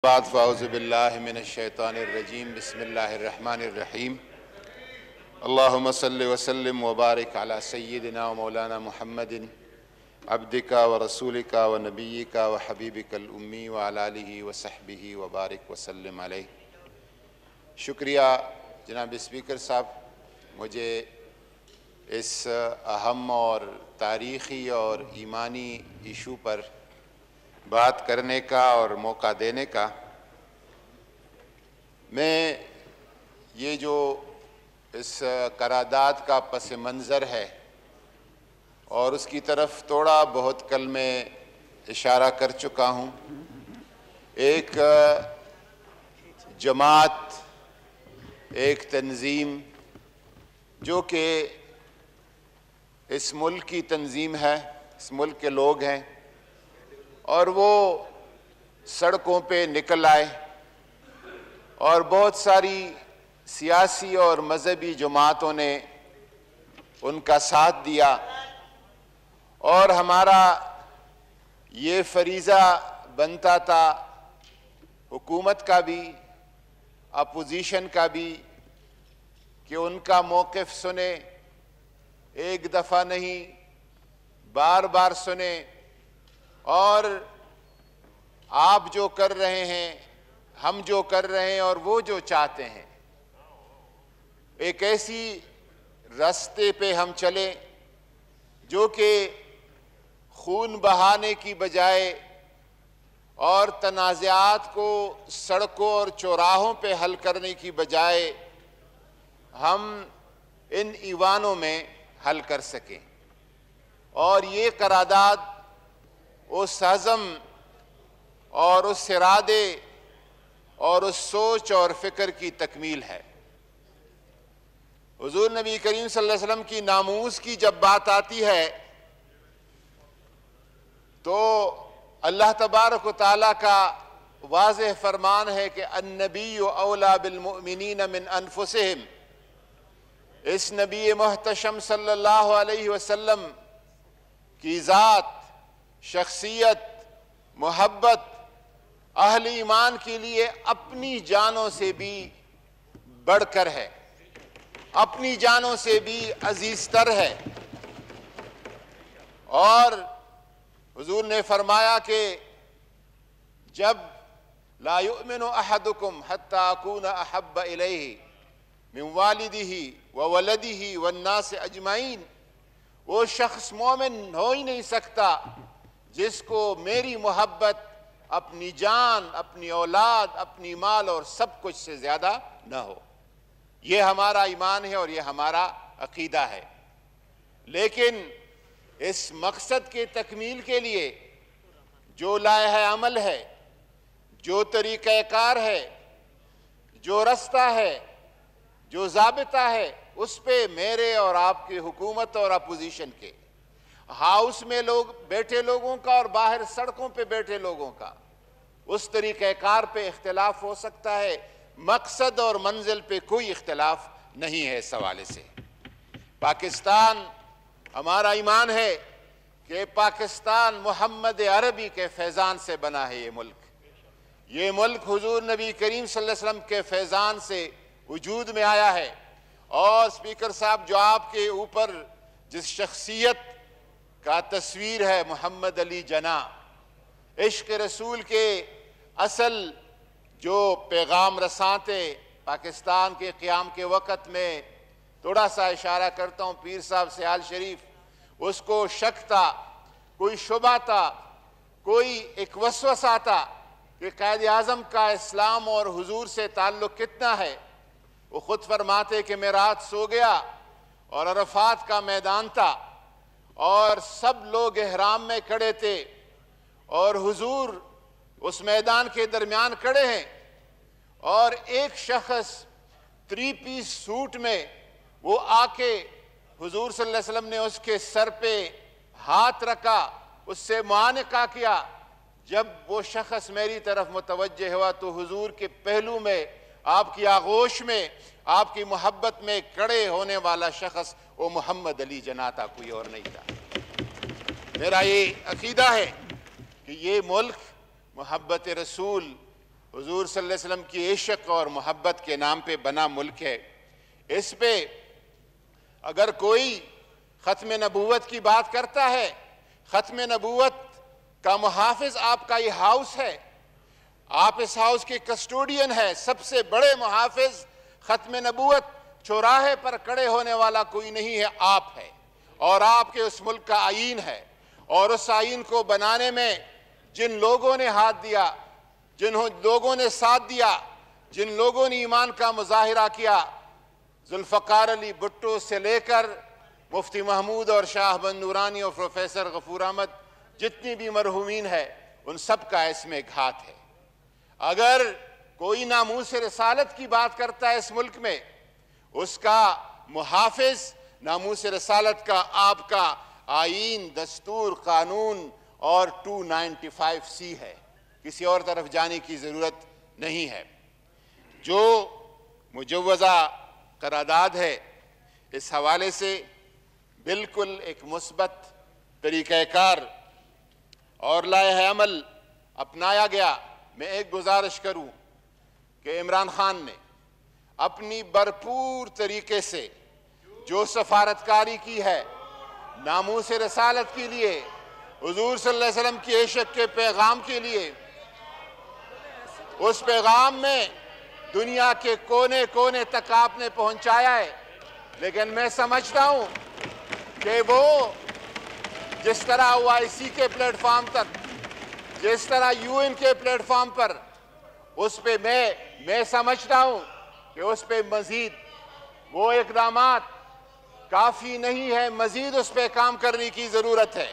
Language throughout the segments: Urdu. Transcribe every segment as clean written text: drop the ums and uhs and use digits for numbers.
بعد فاعوذ باللہ من الشیطان الرجیم بسم اللہ الرحمن الرحیم اللہم صلی وسلم وبارک علی سیدنا و مولانا محمد عبدک و رسولک و نبیک و حبیبک الامی و علی آلہ و صحبہ وبارک وسلم علیہ۔ شکریہ جناب اسپیکر صاحب، مجھے اس اہم اور تاریخی اور ایمانی ایشو پر بات کرنے کا اور موقع دینے کا۔ میں یہ جو اس قرارداد کا پس منظر ہے اور اس کی طرف تھوڑا بہت کل میں اشارہ کر چکا ہوں، ایک جماعت، ایک تنظیم جو کہ اس ملک کی تنظیم ہے، اس ملک کے لوگ ہیں، اور وہ سڑکوں پہ نکل آئے اور بہت ساری سیاسی اور مذہبی جماعتوں نے ان کا ساتھ دیا، اور ہمارا یہ فریضہ بنتا تھا، حکومت کا بھی اپوزیشن کا بھی، کہ ان کا موقف سنیں، ایک دفعہ نہیں بار بار سنیں، اور آپ جو کر رہے ہیں، ہم جو کر رہے ہیں اور وہ جو چاہتے ہیں، ایک ایسی راستے پہ ہم چلیں جو کہ خون بہانے کی بجائے اور تنازعات کو سڑکوں اور چوراہوں پہ حل کرنے کی بجائے ہم ان ایوانوں میں حل کر سکیں۔ اور یہ قرارداد اس عزم اور اس ارادے اور اس سوچ اور فکر کی تکمیل ہے۔ حضور نبی کریم صلی اللہ علیہ وسلم کی ناموس کی جب بات آتی ہے تو اللہ تبارک و تعالیٰ کا واضح فرمان ہے کہ النبی اولیٰ بالمؤمنین من انفسہم۔ اس نبی محتشم صلی اللہ علیہ وسلم کی ذات، شخصیت، محبت اہل ایمان کے لیے اپنی جانوں سے بھی بڑھ کر ہے، اپنی جانوں سے بھی عزیز تر ہے۔ اور حضور نے فرمایا کہ جب لا یؤمن احدکم حتی اکون احب الیہ من والدہ وولدہ والناس اجمعین، وہ شخص مومن ہو ہی نہیں سکتا جس کو میری محبت اپنی جان، اپنی اولاد، اپنی مال اور سب کچھ سے زیادہ نہ ہو۔ یہ ہمارا ایمان ہے اور یہ ہمارا عقیدہ ہے۔ لیکن اس مقصد کے تکمیل کے لیے جو لائحہ عمل ہے، جو طریقہ کار ہے، جو رستہ ہے، جو ضابطہ ہے، اس پہ میرے اور آپ کی حکومت اور اپوزیشن کے، ہاؤس میں لوگ بیٹھے لوگوں کا اور باہر سڑکوں پہ بیٹھے لوگوں کا، اس طریقہ کار پہ اختلاف ہو سکتا ہے، مقصد اور منزل پہ کوئی اختلاف نہیں ہے۔ اس حوالے سے پاکستان، ہمارا ایمان ہے کہ پاکستان محمد عربی کے فیضان سے بنا ہے۔ یہ ملک حضور نبی کریم صلی اللہ علیہ وسلم کے فیضان سے وجود میں آیا ہے۔ اور اسپیکر صاحب، جو آپ کے اوپر جس شخصیت کا تصویر ہے، محمد علی جناح، عشق رسول کے اصل جو پیغام رساں تھے پاکستان کے قیام کے وقت میں، تھوڑا سا اشارہ کرتا ہوں، پیر صاحب سیال شریف، اس کو شک تھا، کوئی شبہ تھا، کوئی ایک وسوسہ تھا کہ قائد اعظم کا اسلام اور حضور سے تعلق کتنا ہے۔ وہ خود فرماتے کہ میں رات سو گیا اور عرفات کا میدان تھا اور سب لوگ احرام میں کھڑے تھے اور حضور اس میدان کے درمیان کھڑے ہیں، اور ایک شخص 3 پیس سوٹ میں وہ آ کے حضور صلی اللہ علیہ وسلم نے اس کے سر پہ ہاتھ رکھا، اس سے معانقہ کیا۔ جب وہ شخص میری طرف متوجہ ہوا تو حضور کے پہلو میں، آپ کی آغوش میں، آپ کی محبت میں کھڑے ہونے والا شخص وہ محمد علی جناح تھا، کوئی اور نہیں تھا۔ میرا یہ عقیدہ ہے کہ یہ ملک محبت رسول حضور صلی اللہ علیہ وسلم کی عشق اور محبت کے نام پہ بنا ملک ہے. اس پہ اگر کوئی ختم نبوت کی بات کرتا ہے، ختم نبوت کا محافظ آپ کا یہ ہاؤس ہے، آپ اس ہاؤس کے کسٹوڈین ہے. سب سے بڑے محافظ ختم نبوت چوراہے پر کھڑے ہونے والا کوئی نہیں ہے، آپ ہے. اور آپ کے اس ملک کا آئین ہے، اور اس آئین کو بنانے میں جن لوگوں نے ہاتھ دیا، جن لوگوں نے ساتھ دیا، جن لوگوں نے ایمان کا مظاہرہ کیا، ذوالفقار علی بھٹو سے لے کر مفتی محمود اور شاہ بند نورانی اور پروفیسر غفور احمد، جتنی بھی مرحومین ہے، ان سب کا اس میں ایک ہاتھ ہے. اگر کوئی ناموس رسالت کی بات کرتا ہے اس ملک میں، اس کا محافظ ناموس رسالت کا آپ کا آئین، دستور، قانون اور 295C ہے. کسی اور طرف جانے کی ضرورت نہیں ہے. جو مجوزہ قرارداد ہے، اس حوالے سے بالکل ایک مثبت طریقہ کار اور لائحہ عمل اپنایا گیا. میں ایک گزارش کروں کہ عمران خان نے اپنی بھرپور طریقے سے جو سفارتکاری کی ہے ناموس رسالت کے لیے، حضور صلی اللہ علیہ وسلم کی عشق کے پیغام کے لیے، اس پیغام میں دنیا کے کونے کونے تک آپ نے پہنچایا ہے. لیکن میں سمجھتا ہوں کہ وہ جس طرح OIC کے پلیٹ فارم تک، جس طرح UN کے پلیٹ فارم پر، اس پہ میں سمجھتا ہوں کہ اس پہ مزید وہ اقدامات کافی نہیں ہے، مزید اس پہ کام کرنے کی ضرورت ہے.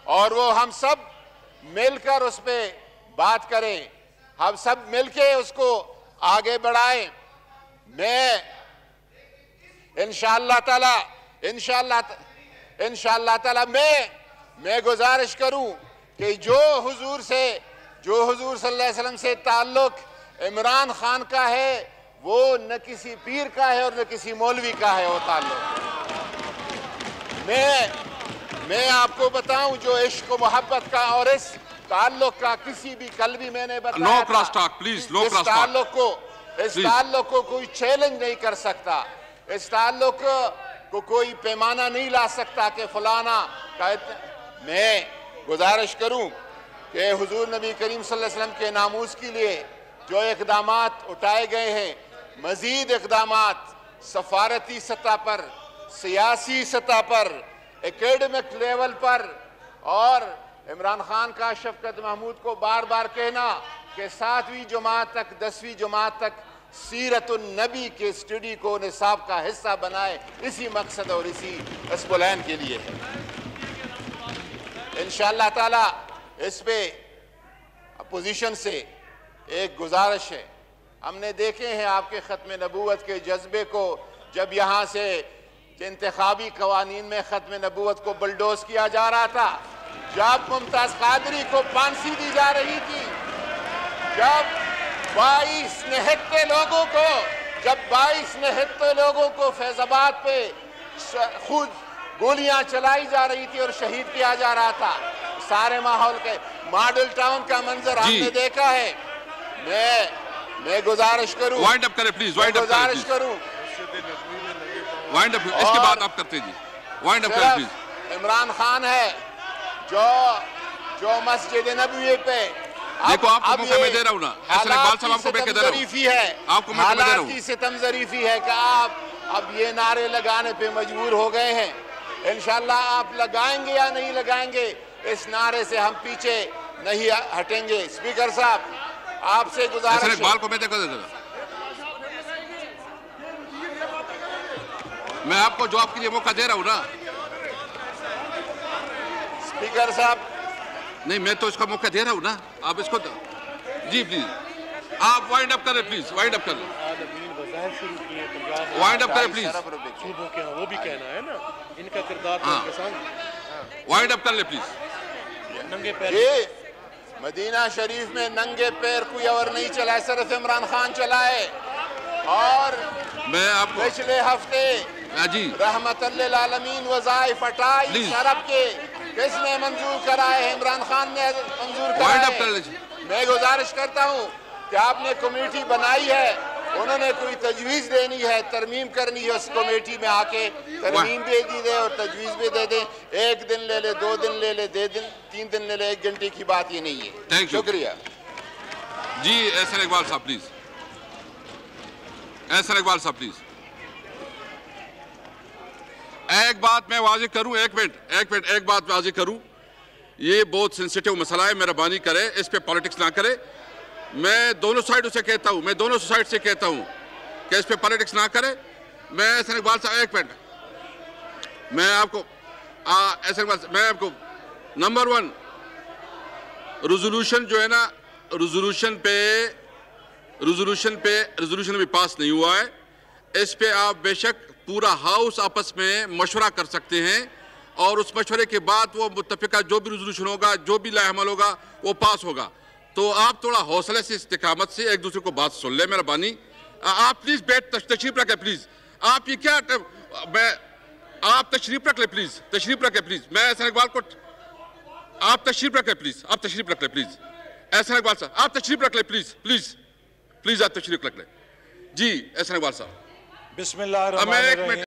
اور وہ ہم سب مل کر اس پہ بات کریں، ہم سب مل کے اس کو آگے بڑھائیں. میں انشاءاللہ تعالی میں گزارش کروں کہ جو حضور صلی اللہ علیہ وسلم سے تعلق عمران خان کا ہے، وہ نہ کسی پیر کا ہے اور نہ کسی مولوی کا ہے وہ تعلق. میں آپ کو بتاؤں جو عشق و محبت کا اور اس تعلق کا کسی بھی کل بھی میں نے بتایا تھا، اس تعلق کو کوئی چیلنج نہیں کر سکتا، اس تعلق کو کوئی پیمانہ نہیں لا سکتا کہ فلانا. میں گزارش کروں کہ حضور نبی کریم صلی اللہ علیہ وسلم کے ناموس کے لیے جو اقدامات اٹھائے گئے ہیں، مزید اقدامات سفارتی سطح پر، سیاسی سطح پر، اکیڈمک لیول پر، اور عمران خان کا شفقت محمود کو بار بار کہنا کہ 7ویں جماعت تک، 10ویں جماعت تک سیرت النبی کے اسٹڈی کو نصاب کا حصہ بنائے، اسی مقصد اور اسی اسپلین کے لیے ہے. انشاءاللہ تعالی اس پہ اپوزیشن سے ایک گزارش ہے. ہم نے دیکھے ہیں آپ کے ختم نبوت کے جذبے کو، جب یہاں سے انتخابی قوانین میں ختم نبوت کو بلڈوز کیا جا رہا تھا، جب ممتاز قادری کو پھانسی دی جا رہی تھی، جب 22 نہتے لوگوں کو فیض آباد پہ خود گولیاں چلائی جا رہی تھی اور شہید کیا جا رہا تھا، سارے ماحول کے ماڈل ٹاؤن کا منظر ہم نے دیکھا ہے. میں گزارش کروں، وائنڈ اپ کریں پلیز، وائنڈ اپ کریں پلیز، وائنڈ اپ اس کے بعد آپ کرتے جی، وائنڈ اپ کریں پلیز. عمران خان ہے جو مسجد نبوی پہ دیکھو آپ کو موقع میں دے رہا ہوں نا، ایسے اقبال صاحب آپ کو میں دے رہا ہوں، آپ کو میں دے رہا حالات ہوں. کی ستم ظریفی ہے کہ آپ اب یہ نعرے لگانے پہ مجبور ہو گئے ہیں. انشاءاللہ آپ لگائیں گے یا نہیں لگائیں گے، اس نعرے سے ہم پیچھے نہیں ہٹیں گے. اسپیکر صاحب آپ سے گزارش ہے، اقبال کو میں دیکھو میں آپ کو جواب کے لیے موقع دے رہا ہوں نا. اسپیکر صاحب نہیں، میں تو اس کا موقع دے رہا ہوں نا، آپ اس کو جی پلیز آپ وائنڈ اپ کریں پلیز، وائنڈ اپ کریں، وائنڈ اپ کریں پلیز، صوبوں کے ہاں وہ بھی کہنا ہے نا، ان کا کردار وائنڈ اپ کر لیں پلیز. ننگے پیر مدینہ شریف میں ننگے پیر کوئی اور نہیں چلا ہے، صرف عمران خان چلا ہے. اور میں آپ کو پچھلے ہفتے جی رحمت للعالمین وظائف 28 ارب کے کس نے منظور کرائے؟ عمران خان نے منظور وائنڈ اپ کرائے. کر لیں. میں گزارش کرتا ہوں کہ آپ نے کمیٹی بنائی ہے، انہوں نے کوئی تجویز دینی ہے، ترمیم کرنی ہے، اس کمیٹی میں آ کے ترمیم بھی دی دے اور تجویز بھی دے دیں. 1 دن لے لے، 2 دن لے لے، 3 دن لے لے، 1 گھنٹے کی بات یہ نہیں ہے. شکریہ. جی احسن اقبال صاحب پلیز. احسن اقبال صاحب پلیز. ایک بات میں واضح کروں، ایک منٹ ایک بات واضح کروں. یہ بہت سینسیٹیو مسئلہ ہے، مہربانی کرے اس پہ پالیٹکس نہ کرے. میں دونوں سائڈوں سے کہتا ہوں، میں دونوں سائڈ سے کہتا ہوں کہ اس پہ پالیٹکس نہ کرے. میں احسن اقبال صاحب ایک منٹ، میں آپ کو احسن اقبال صاحب، میں آپ کو نمبر 1 ریزولوشن جو ہے نا، ریزولوشن ابھی پاس نہیں ہوا ہے. اس پہ آپ بے شک پورا ہاؤس آپس میں مشورہ کر سکتے ہیں اور اس مشورے کے بعد وہ متفقہ جو بھی ریزولوشن ہوگا، جو بھی لائحہ عمل ہوگا وہ پاس ہوگا. تو آپ تھوڑا حوصلے سے، استقامت سے ایک دوسرے کو بات سن لیں مہربانی. آپ پلیز بیٹھ تشریف رکھیں پلیز. آپ یہ کیا، آپ تشریف رکھ لیں پلیز، تشریف رکھیں پلیز. میں احسن اقبال کو، آپ تشریف رکھ لیں پلیز، آپ تشریف رکھ لیں پلیز. احسن اقبال صاحب آپ تشریف رکھ لیں پلیز پلیز آپ تشریف رکھ لیں. جی احسن اقبال صاحب. بسم اللہ الرحمن الرحیم.